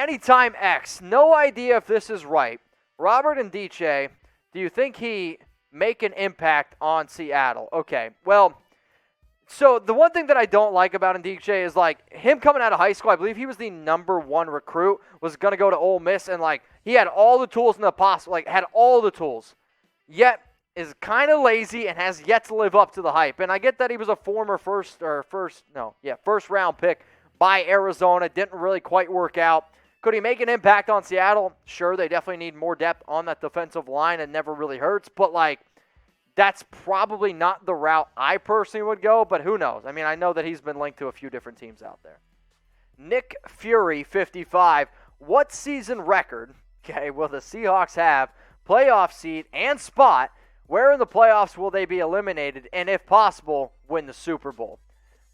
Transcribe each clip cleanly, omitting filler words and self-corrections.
Anytime X. No idea if this is right. Robert Nkemdiche, do you think he make an impact on Seattle? Okay, well, so the one thing that I don't like about Nkemdiche is, like, him coming out of high school, I believe he was the #1 recruit, was going to go to Ole Miss, and, like, he had all the tools in the possible, like, had all the tools, yet is kind of lazy and has yet to live up to the hype. And I get that he was a former first round pick by Arizona, didn't really quite work out. Could he make an impact on Seattle? Sure, they definitely need more depth on that defensive line, and never really hurts, but, like, that's probably not the route I personally would go, but who knows? I mean, I know that he's been linked to a few different teams out there. Nick Fury, 55. What season record, will the Seahawks have, playoff seed, and spot? Where in the playoffs will they be eliminated, and if possible, win the Super Bowl?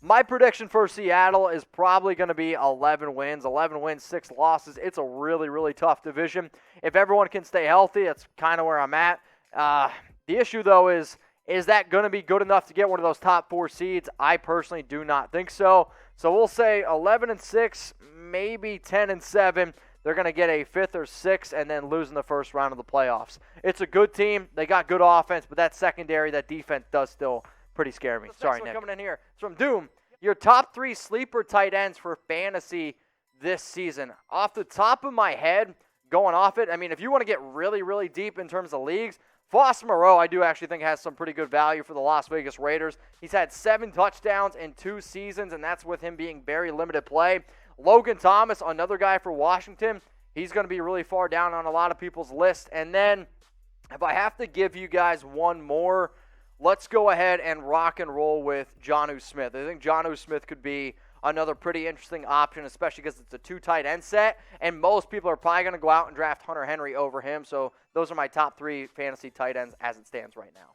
My prediction for Seattle is probably going to be 11 wins. 11 wins, 6 losses. It's a really, really tough division. If everyone can stay healthy, that's kind of where I'm at. The issue, though, is that going to be good enough to get one of those top 4 seeds? I personally do not think so. So we'll say 11-6, maybe 10-7. They're going to get a 5th or 6th and then lose in the first round of the playoffs. It's a good team. They got good offense, but that secondary, that defense does still pretty scare me. Sorry, Nick. Coming in here. It's from Doom. Your top 3 sleeper tight ends for fantasy this season. Off the top of my head, going off it, I mean, if you want to get really, really deep in terms of leagues, Foster Moreau, I do actually think has some pretty good value for the Las Vegas Raiders. He's had 7 touchdowns in 2 seasons, and that's with him being very limited play. Logan Thomas, another guy for Washington, he's going to be really far down on a lot of people's list. And then if I have to give you guys one more, let's go ahead and rock and roll with Jonnu Smith. I think Jonnu Smith could be another pretty interesting option, especially because it's a 2 tight end set, and most people are probably going to go out and draft Hunter Henry over him. So those are my top 3 fantasy tight ends as it stands right now.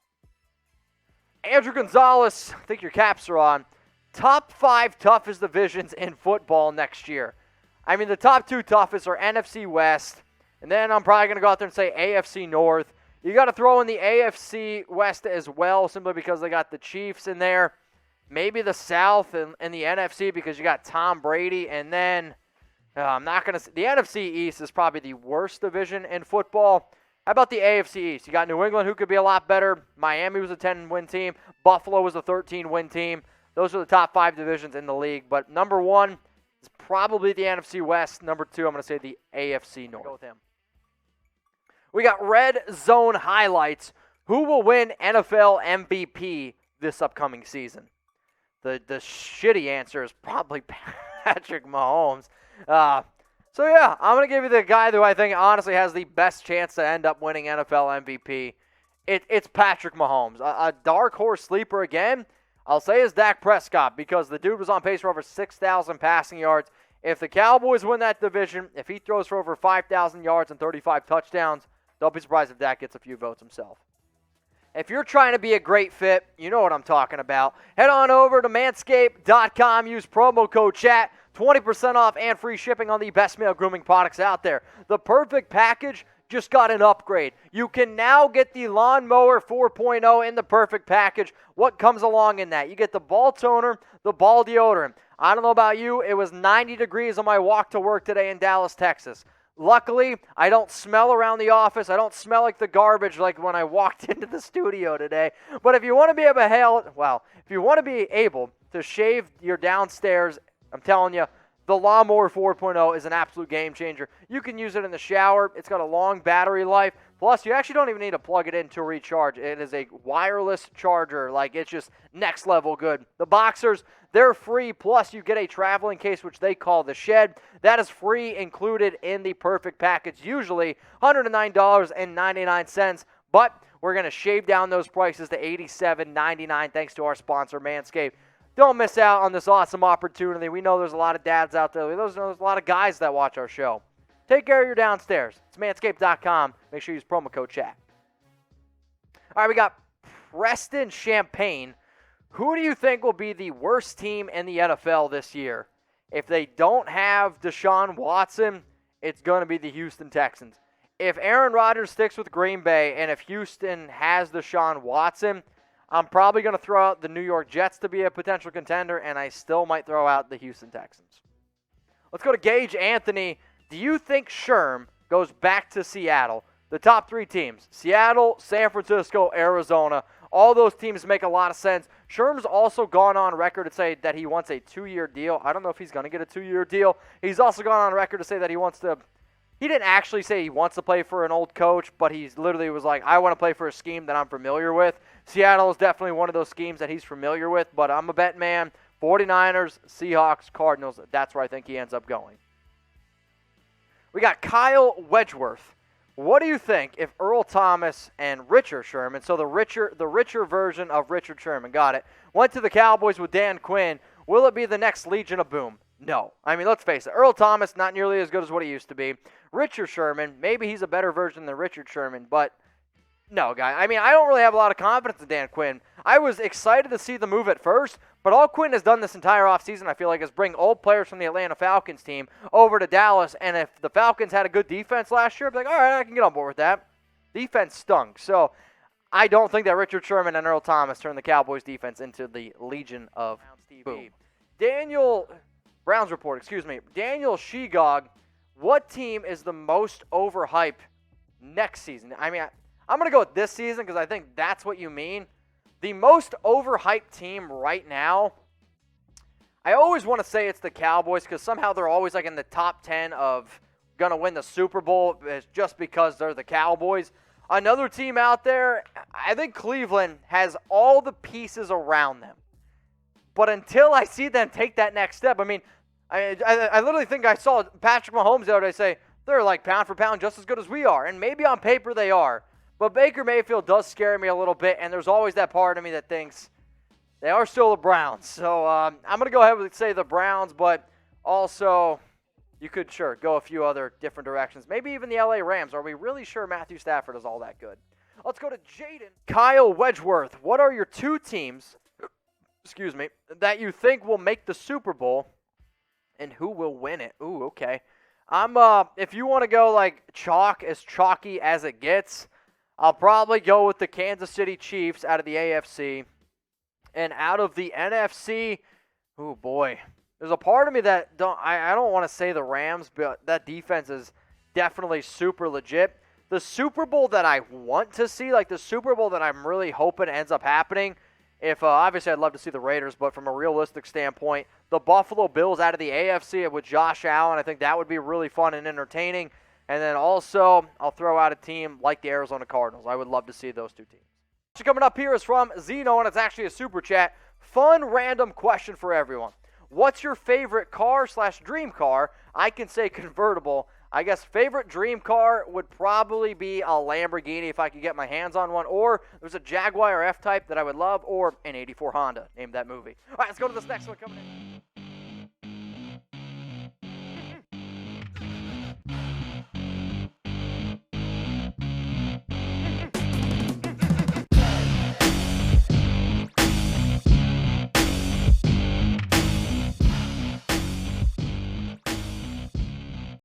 Andrew Gonzalez, I think your caps are on. Top 5 toughest divisions in football next year. I mean, the top 2 toughest are NFC West, and then I'm probably going to go out there and say AFC North. You got to throw in the AFC West as well, simply because they got the Chiefs in there. Maybe the South and the NFC because you got Tom Brady. And then I'm not going to – the NFC East is probably the worst division in football. How about the AFC East? You got New England, who could be a lot better. Miami was a 10-win team. Buffalo was a 13-win team. Those are the top 5 divisions in the league. But number 1 is probably the NFC West. Number 2, I'm going to say the AFC North. Go with him. We got Red Zone highlights. Who will win NFL MVP this upcoming season? The shitty answer is probably Patrick Mahomes. So, yeah, I'm going to give you the guy who I think honestly has the best chance to end up winning NFL MVP. It's Patrick Mahomes. A dark horse sleeper again, I'll say, is Dak Prescott, because the dude was on pace for over 6,000 passing yards. If the Cowboys win that division, if he throws for over 5,000 yards and 35 touchdowns, don't be surprised if Dak gets a few votes himself. If you're trying to be a great fit, you know what I'm talking about. Head on over to manscape.com. Use promo code CHAT. 20% off and free shipping on the best male grooming products out there. The Perfect Package just got an upgrade. You can now get the Lawnmower 4.0 in the Perfect Package. What comes along in that? You get the ball toner, the ball deodorant. I don't know about you, it was 90 degrees on my walk to work today in Dallas, Texas. Luckily, I don't smell around the office. I don't smell like the garbage like when I walked into the studio today. But if you want to be able to shave your downstairs, I'm telling you, the Lawnmower 4.0 is an absolute game changer. You can use it in the shower. It's got a long battery life. Plus, you actually don't even need to plug it in to recharge. It is a wireless charger. Like, it's just next level good. The boxers, they're free. Plus, you get a traveling case, which they call the Shed. That is free, included in the Perfect Package. Usually $109.99. But we're going to shave down those prices to $87.99 thanks to our sponsor, Manscaped. Don't miss out on this awesome opportunity. We know there's a lot of dads out there. There's a lot of guys that watch our show. Take care of your downstairs. It's manscaped.com. Make sure you use promo code CHAT. All right, we got Preston Champagne. Who do you think will be the worst team in the NFL this year? If they don't have Deshaun Watson, it's going to be the Houston Texans. If Aaron Rodgers sticks with Green Bay and if Houston has Deshaun Watson, I'm probably going to throw out the New York Jets to be a potential contender, and I still might throw out the Houston Texans. Let's go to Gage Anthony. Do you think Sherm goes back to Seattle? The top 3 teams, Seattle, San Francisco, Arizona, all those teams make a lot of sense. Sherm's also gone on record to say that he wants a 2-year deal. I don't know if he's going to get a 2-year deal. He's also gone on record to say that he didn't actually say he wants to play for an old coach, but he's literally was like, I want to play for a scheme that I'm familiar with. Seattle is definitely one of those schemes that he's familiar with, but I'm a bet man. 49ers, Seahawks, Cardinals, that's where I think he ends up going. We got Kyle Wedgeworth. What do you think if Earl Thomas and Richard Sherman, so the richer version of Richard Sherman, got it, went to the Cowboys with Dan Quinn, will it be the next Legion of Boom? No. I mean, let's face it. Earl Thomas, not nearly as good as what he used to be. Richard Sherman, maybe he's a better version than Richard Sherman, but no, guy. I mean, I don't really have a lot of confidence in Dan Quinn. I was excited to see the move at first, but all Quinn has done this entire offseason, I feel like, is bring old players from the Atlanta Falcons team over to Dallas, and if the Falcons had a good defense last year, I'd be like, all right, I can get on board with that. Defense stunk. So I don't think that Richard Sherman and Earl Thomas turned the Cowboys defense into the Legion of Boom. Browns report, Daniel Shegog, what team is the most overhyped next season? I mean, I'm going to go with this season because I think that's what you mean. The most overhyped team right now, I always want to say it's the Cowboys because somehow they're always like in the top 10 of going to win the Super Bowl just because they're the Cowboys. Another team out there, I think Cleveland has all the pieces around them. But until I see them take that next step, I mean, I literally think I saw Patrick Mahomes the other day say, they're like pound for pound just as good as we are. And maybe on paper they are. But Baker Mayfield does scare me a little bit, and there's always that part of me that thinks they are still the Browns. So I'm going to go ahead and say the Browns, but also you could, sure, go a few other different directions. Maybe even the LA Rams. Are we really sure Matthew Stafford is all that good? Let's go to Jaden. Kyle Wedgeworth, what are your 2 teams, that you think will make the Super Bowl, and who will win it? Ooh, okay. If you want to go like as chalky as it gets, I'll probably go with the Kansas City Chiefs out of the AFC. And out of the NFC, oh boy. There's a part of me that I don't want to say the Rams, but that defense is definitely super legit. The Super Bowl that I want to see, like the Super Bowl that I'm really hoping ends up happening, obviously I'd love to see the Raiders, but from a realistic standpoint, the Buffalo Bills out of the AFC with Josh Allen, I think that would be really fun and entertaining. And then also, I'll throw out a team like the Arizona Cardinals. I would love to see those 2 teams. Coming up here is from Zeno, and it's actually a super chat. Fun, random question for everyone. What's your favorite car/dream car? I can say convertible. I guess favorite dream car would probably be a Lamborghini if I could get my hands on one. Or there's a Jaguar F-Type that I would love, or an '84 Honda. Name that movie. All right, let's go to this next one coming in.